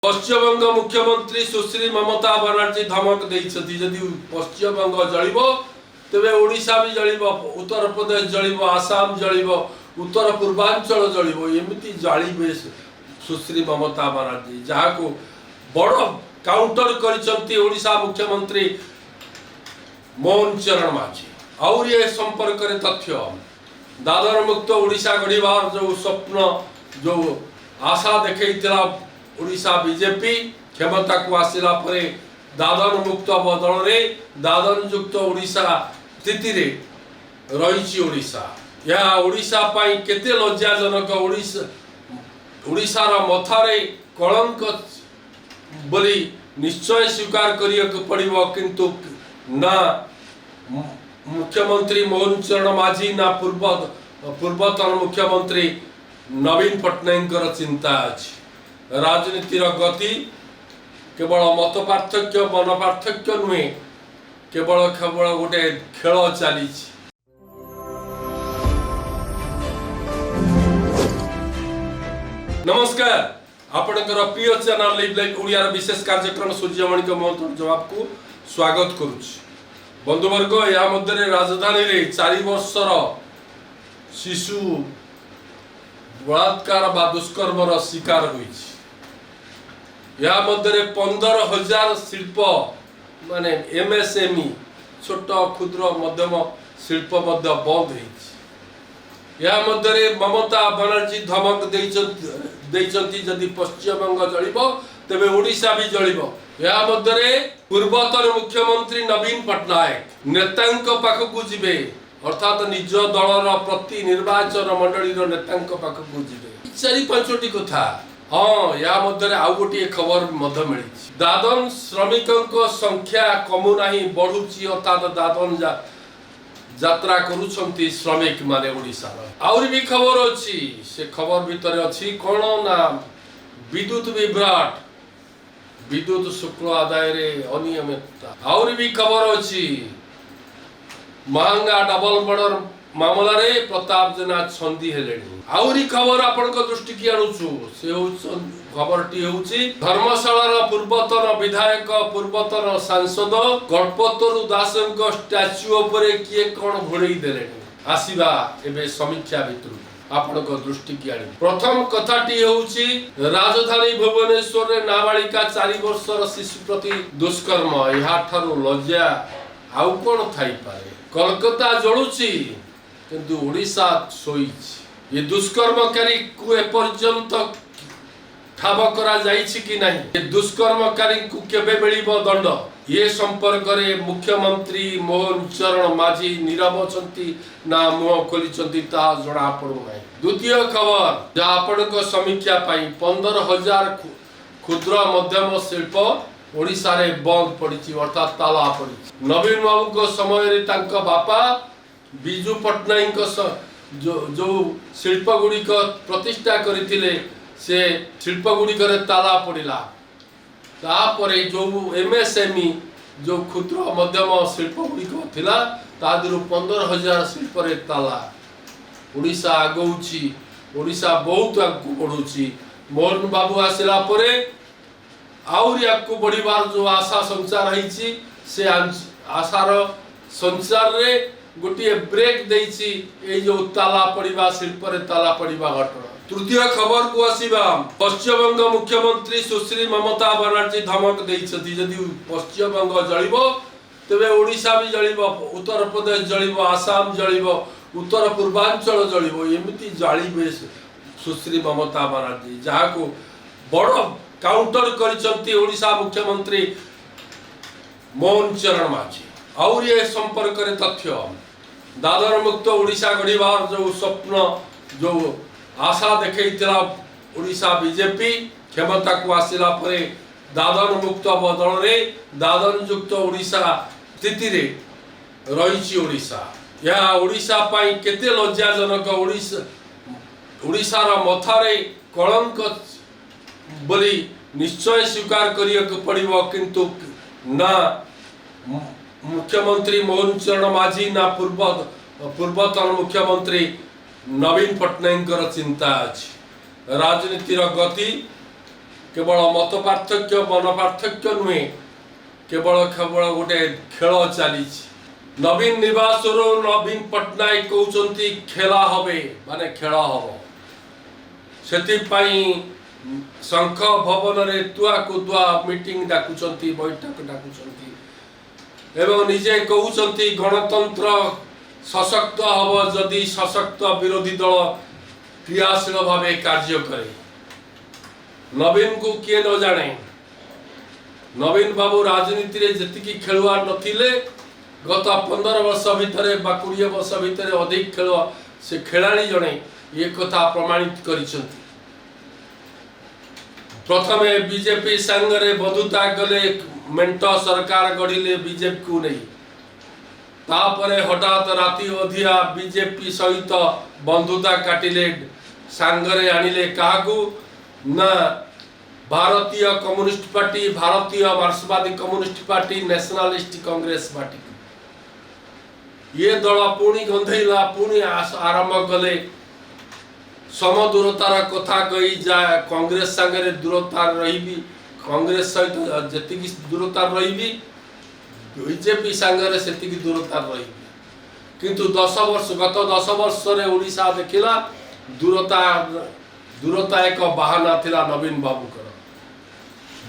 पश्चिमबंग मुख्यमंत्री सुश्री ममता बनर्जी धमक देइछथि जदि पश्चिमबंग जळिबो तेबे ओडिशा भी जळिबो, उत्तर प्रदेश जळिबो, आसाम जळिबो, उत्तर पूर्वांचल जळिबो। एमिति जाळिबे सुश्री ममता बनर्जी जाहाको बड़ काउंटर करिसंती ओडिशा मुख्यमंत्री मोहन चरण माझी। और ये संपर्क रे तथ्य दादर मुक्त ओडिशा गढ़िबार जो स्वप्न जो आशा देखैतिला ओडिशा बीजेपी क्षमता को आसिला परे दादन मुक्त बदल रे दादन युक्त ओडिशा स्थिति रे रहिछि ओडिशा। या ओडिशा पाई केते लज्जाजनक ओडिशा रा मथारे कलंक बोली निश्चय स्वीकार करियक पड़िबो। किंतु ना मुख्यमंत्री मोहन चरण माझी ना पूर्वतन मुख्यमंत्री नवीन पट्टनायक चिंता अछि। राजनीतिर गति केवल मत पार्थक्य मन पार्थक्य नुहे, केवल केवल गोटे खेल चली। नमस्कार, आपणकर प्रिय चैनल लिव लाइव ओडिया विशेष कार्यक्रम सूर्यमणि महंत जवाब को स्वागत करुछि। बंधुवर्ग या मध्य राजधानी रे 4 वर्षर शिशु बलात्कार बा दुष्कर्मर शिकार होइछि। या मध्य 15,000 शिल्प माने एमएसएमई छोट क्षुद्र मध्यम शिल्प मध्य बंद होइछि। या मध्य ममता बनर्जी धमक देइछंती जदि पश्चिमबंग जळिबो तेबे ओडिशा भी जळिबो। या मध्य पूर्वतन मुख्यमंत्री नवीन पट्टनायक नेतांक पाखकु जिबे, अर्थात निज दलर प्रति निर्वाचन मंडली नेतांक पाखकु जिबे। 4-5टी कथा। हाँ, या मध्य आउ गोटे खबर मध्य मिली। दादन श्रमिकों संख्या कमु नहीं बढ़ुची, अर्थात दादन यात्रा करुछंती श्रमिक माने ओडिशा। आउरी भी खबर अछि, से खबर भीतर अछि कोन ना विद्युत विभ्राट विद्युत शुल्क आदाय रे अनियमितता। आउरी भी खबर अछि महंगा डबल मर्डर मामला रे प्रताप जेना छंदी हेलेनी। आउरी खबर आपन को दृष्टि की आनुछु, से खबरटी होउची धर्मशाला पूर्वतन विधायक पूर्वतन सांसद कल्पतरु दासଙ୍କ स्टैच्यू उपरे किए कोन घोड़ेई देलेनी। आसीबा एबे समीक्षा भितरु आपन को दृष्टि की आनी। प्रथम कथाटी होउची राजधानी भुवनेश्वर रे नाबालिका 4 वर्षर शिशु प्रति दुष्कर्म। यहा ठारू लज्जा आउ कोन थाई पारे। कोलकाता जळुची किंतु ओडिशा सोईछि। ये दुष्कर्मकारी को एपर्यंत ठाब करा जाइछि कि नहीं, ये दुष्कर्मकारी को केबे मिलिबो दंड, ये संपर्क रे मुख्यमंत्री मोहन चरण माझी नीरव अछंती ना मुह खोलिछंती ता जणा पडु नाही। द्वितीय खबर जा आपनक समीक्षा पाई 15,000 क्षुद्र मध्यम शिल्प ओडिशा रे बंद पड़िछि, अर्थात ताला पड़िछि। नवीन बाबू को समय रे तांका बापा बिजू पट्टनायक जो शिल्प गुड़िक प्रतिष्ठा करथिले से शिल्प गुड़िक ताला पड़िला। तापरे जो एमएसएमई जो क्षुद्र मध्यम शिल्प गुड़िक थिला तादरु 15,000 शिल्प रे ताला। ओडिशा आगौछि, ओडिशा बहुत आगु बढ़ुछि। मोहन बाबू आसिला परे आउरी आगु बढ़िबार जो आशा संचार रहिछि, से आशार संचार रे गोटे ब्रेक देइछि ए जो ताला पड़िबा शिल्प रे ताला पड़िबा घटना। तृतीय खबर को आसीबा पश्चिमबंग मुख्यमंत्री सुश्री ममता बनर्जी धमक देइछथि जदि पश्चिमबंग जळिबो तेबे ओडिशा भी जळिबो, उत्तर प्रदेश जळिबो, आसाम जळिबो, उत्तर पूर्वांचल जळिबो। एमिति जाळिबे सुश्री ममता बनर्जी जाहाको बड़ काउंटर करिसंती ओडिशा मुख्यमंत्री मोहन चरण माझी। और ये संपर्क रे तथ्य दादर मुक्त ओडिशा गढ़िबार जो स्वप्न जो आशा देखैतिला ओडिशा बीजेपी क्षमता को आसिला परे दादन मुक्त बदल रे दादन युक्त ओडिशा स्थिति रे रहिछि ओडिशा। या ओडिशा पाई केते लज्जाजनक ओडिशा रा मथारे कलंक बोली निश्चय स्वीकार करियक पड़िबो। किंतु ना मुख्यमंत्री मोहन चरण माझी ना पूर्वतन मुख्यमंत्री नवीन पट्टनायक चिंता अछि। राजनीतिर गति केवल मत पार्थक्य मन पार्थक्य नुहे केवल केवल गोटे खेल चली नवीन निवास नवीन पट्टनायक कहते खेला हबे माने खेल हम से शंख भवन रे तुआ कुदुआ मीटिंग डाकुचंती बैठक डाकुचंती एवं निजे कहउचंती गणतंत्र सशक्त हब जदि सशक्त विरोधी दल क्रियाशील भाव कार्य करे। नवीन को किए न जाने नवीन बाबू राजनीति रे जतिकी खेलुआ नथिले गत 15 वर्ष भितर 20 वर्ष भितर अधिक खेल से खेलाड़ी जने ये कथा प्रमाणित करिसंती। प्रथमे बीजेपी संगरे बंधुता गले मेंट सरकार गढ़िले बीजेपी को नहीं तापरे हठात राति अधिया बीजेपी सहित बंधुता काटिले सांगरे आनिले काहाकू ना भारतीय कम्युनिस्ट पार्टी भारतीय मार्क्सवादी communist party nationalist Congress party ये दल पुणी गंधेला पुणी आरंभ कले समदूरतार कथा कही जाए कांग्रेस संगे दूरता रही कांग्रेस सहित जी दूरता रही बीजेपी संगे से दूरता रही किंतु 10 वर्ष गत 10 वर्ष रे ओडिशा देखिला दूरता एक बहाना थिला नवीन बाबू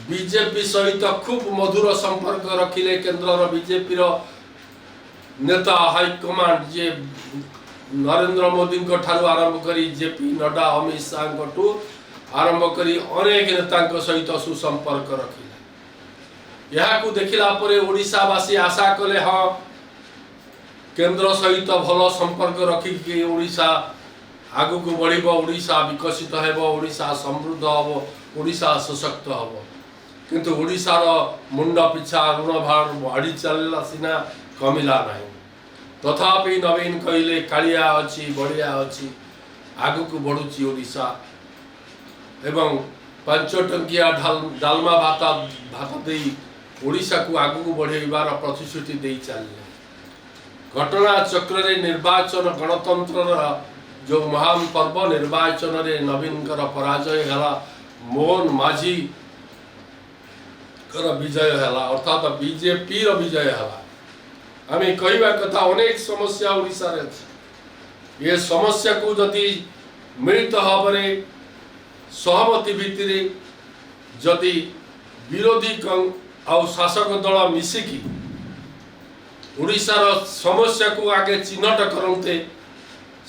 बीजेपी सहित खूब मधुर संपर्क रखिले केंद्र बीजेपी नेता हाईकमांड जे नरेंद्र मोदी ठारू आरंभ करी जेपी नड्डा अमित शाह आरंभ करी अनेक नेता सहित सुसंपर्क रखिले। यह देखिला परे ओडिशावासी आशा कले हाँ केंद्र सहित भल संपर्क रखिकी ओडिशा आगु को बढ़िबो ओडिशा विकसित हेबो ओडिशा समृद्ध हबो ओडिशा सशक्त हबो किंतु ओडिशार मुंड पिछा ऋण भार बढ़ी चलला सिना कमिला नहीं तथापि नवीन कहले कालिया अच्छी बढ़िया अच्छी आगु को बढ़ुची ओडिशा एवं 5 टंकिया डालमा भात दे ओडिशा को आगु को बढ़ेबार प्रतिश्रुति दे चलले। घटना चक्र रे निर्वाचन गणतंत्र जो महान पर्व निर्वाचन रे नवीन पराजय हला मोहन माझी विजय हला अर्थात बीजेपी विजय हला। आम कहवा कथा अनेक समस्या ओडिशा रे अच्छी ये समस्या को जदि मिलित भाव सहमति भित्ति जदि विरोधी आउ शासक दल मिसिकी ओडिशार समस्या को आगे चिन्हट करते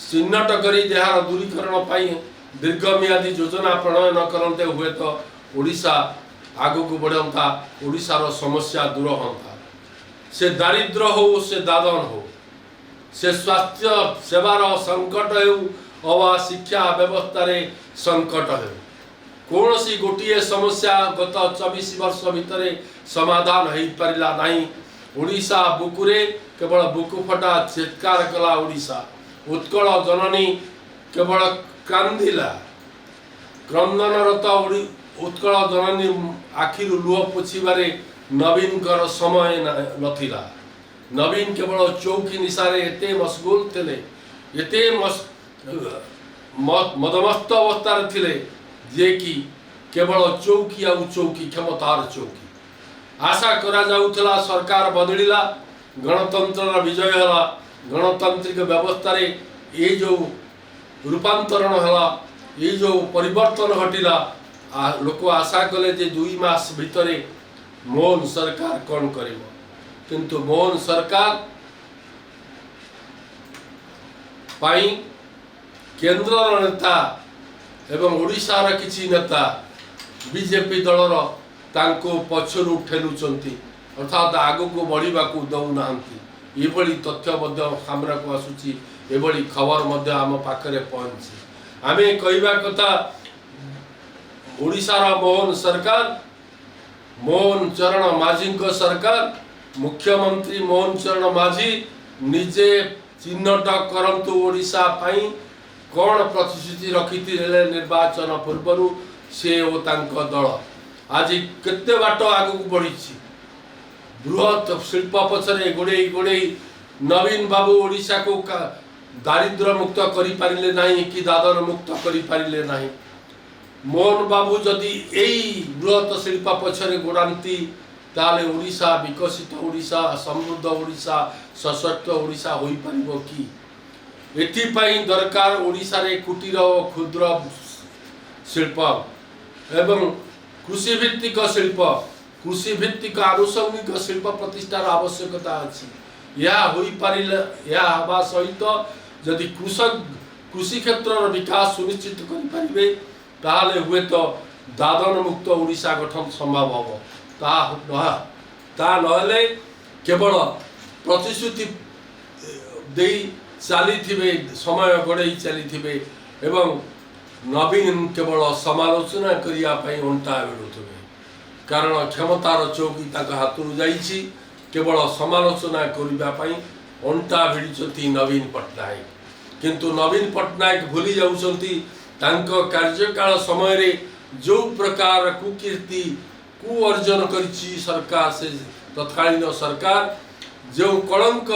चिन्हट कर यार दूरीकरण दीर्घमियादी योजना प्रणयन करते हुए तो ओडिशा आगु को बढ़ता ओडिशार समस्या दूर होता से दारिद्र हो से दादन हो से स्वास्थ्य सेवार संकट हो अवा शिक्षा व्यवस्था रे संकट हो कौन सी गोटे समस्या गत 24 वर्ष भितर समाधान हो पारा नहीं। ओडिशा बुकुरे केवल बुकु फटा चित्कार कला ओडिशा उत्कल जननी केवल कांदिला क्रंदनरत उत्कल जननी आखिरु लुह पोछिबारे नवीन कर समय नथिला। नवीन केवल चौकी निशारे एते मशगुल थिले एते मदमस्त अवस्था थिले जे कि केवल चौकी आ चौकी क्षमतार चौकी आशा करा जाउथला सरकार बदलिला गणतंत्र विजय हला गणतांत्रिक व्यवस्था रे ये जो रूपांतरण हला ये जो परिवर्तन घटिला लोक आशा कले जे 2 मास भितरे मोहन सरकार कौन करिवो किंतु मोहन सरकार पाई केंद्र नेता एवं ओडिशार किछि नेता बीजेपी दलर तांको पछरु ठेलुचंती अर्थात आगु को बढ़िबा को दउ नांती एभली तथ्य मध्य सामना को आसुची एभली खबर मध्य आम पाखरे पहुंची। आमे कहबा कथा ओडिशार मोहन सरकार मोहन चरण माझी सरकार मुख्यमंत्री मोहन चरण माझी निजे चिन्हट करंतु ओडिशा पाई कौन प्रतिश्रुति रखी निर्वाचन पूर्वर से ओ तांको दल आज केते बाट आगु बढ़ी बृहत शिल्प पछरे गोड़े गोड़े नवीन बाबू ओडिशा को दारिद्र मुक्त करि पारिले नाही कि दादन मुक्त करि पारिले नाही मोहन बाबू जदि यही बृहत शिल्प पछरे गोड़ाती ताले ओडिशा विकसित ओडिशा समृद्ध ओडिशा सशक्त ओडिशा होई परिबो कि एथिपाई दरकार ओडिशा रे कुटीर और क्षुद्र शिल्प एवं कृषि भित्तिक शिल्प कृषि भित्तिक आनुषंगिक शिल्प प्रतिष्ठार आवश्यकता अछि। यह होई पारिले यह हवा सहित जदि कृषि क्षेत्र विकास सुनिश्चित करि परिबे ताले हुए तो दादन मुक्त ओडिशा गठन संभव हम ता नहले केवल प्रतिश्रुति दे चली समय गड़े चली एवं नवीन केवल समालोचना करने अंटा भिड़ुवे कारण क्षमतार चौकी हाथरू जाइए केवल समालोचना करने अंटा भिड़ी नवीन पट्टनायक किंतु नवीन पट्टनायक भूली जाउछंती कार्यकाल समय रे जो प्रकार कुकीर्ति कु अर्जन करिछि सरकार से तत्कालीन सरकार जो कलंक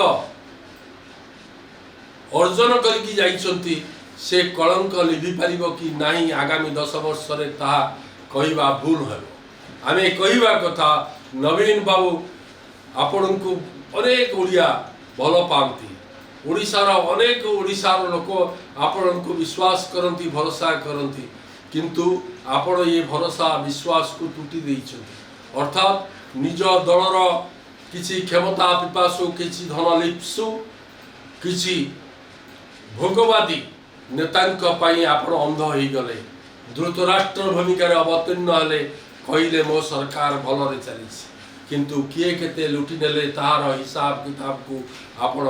अर्जन करके जाइछंती से कलंक लिभि पारिबो कि नाही आगामी 10 वर्ष रे ताहा कहिबा भूल हेबो। आमे कहिबा कथा नवीन बाबू आपण को अनेक ओडिया भल पाती ओडिशार अनेक ओडिशार लोक आपण को विश्वास करती भरोसा करती किंतु आपण ये भरोसा विश्वास को टूटी देइछंती अर्थात निज दलर किछि क्षमता पिपासु किछि धन लिप्सु किछि भोगवादी नेतांक पाई आपण अंध हो गले द्रुत राष्ट्र भूमिकार अवतीर्ण हेले कहले मो सरकार भल रे चली किंतु किए केते लुटी नेले तार हिसाब किताब को आपण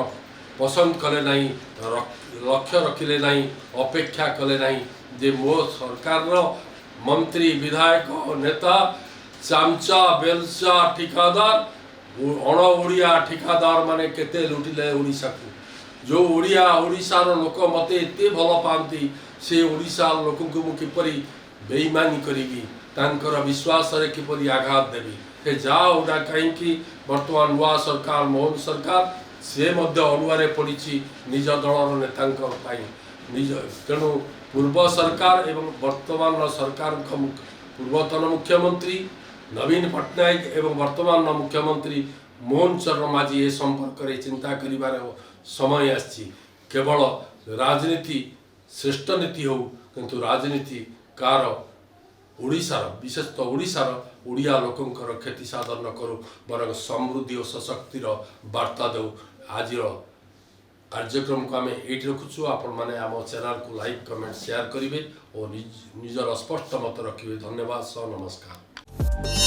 पसंद कले नहीं लक्ष्य रखिले नहीं अपेक्षा कले नहीं जे मो सरकार मंत्री विधायक नेता चामचा बेलचा ठिकादार अण ओडिया ठिकादार माने केते लुटिले ओडिशा को जो ओडिया ओडिशार लोक मते एते भल पाती से ओडिशा लोक को मु किपरि बेईमानी करिवि तांकर विश्वास रे किपरि आघात देबी से जाओ ना कहीं वर्तमान नुआ सरकार मोहन सरकार से मध्य अनुवारे पड़ी निज दलर नेता निज तेणु पूर्व सरकार एवं वर्तमान सरकार पूर्वतन मुख्यमंत्री नवीन पट्टनायक एवं वर्तमान मुख्यमंत्री मोहन चरण माझी ए संपर्क में चिंता करिवार समय आछि। केवल राजनीति श्रेष्ठ नीति हो किंतु राजनीति कार ओडिशार विशेषतः ओडिशार ओडिया लोकंकर क्षति साधन न करू बर समृद्धि और सशक्तिर वार्ता दो। आज कार्यक्रम को आम ये रखुचु आपण मैंने आम चैनल को लाइक कमेंट शेयर करेंगे और निजर स्पष्ट मत रखिए। धन्यवाद सह नमस्कार।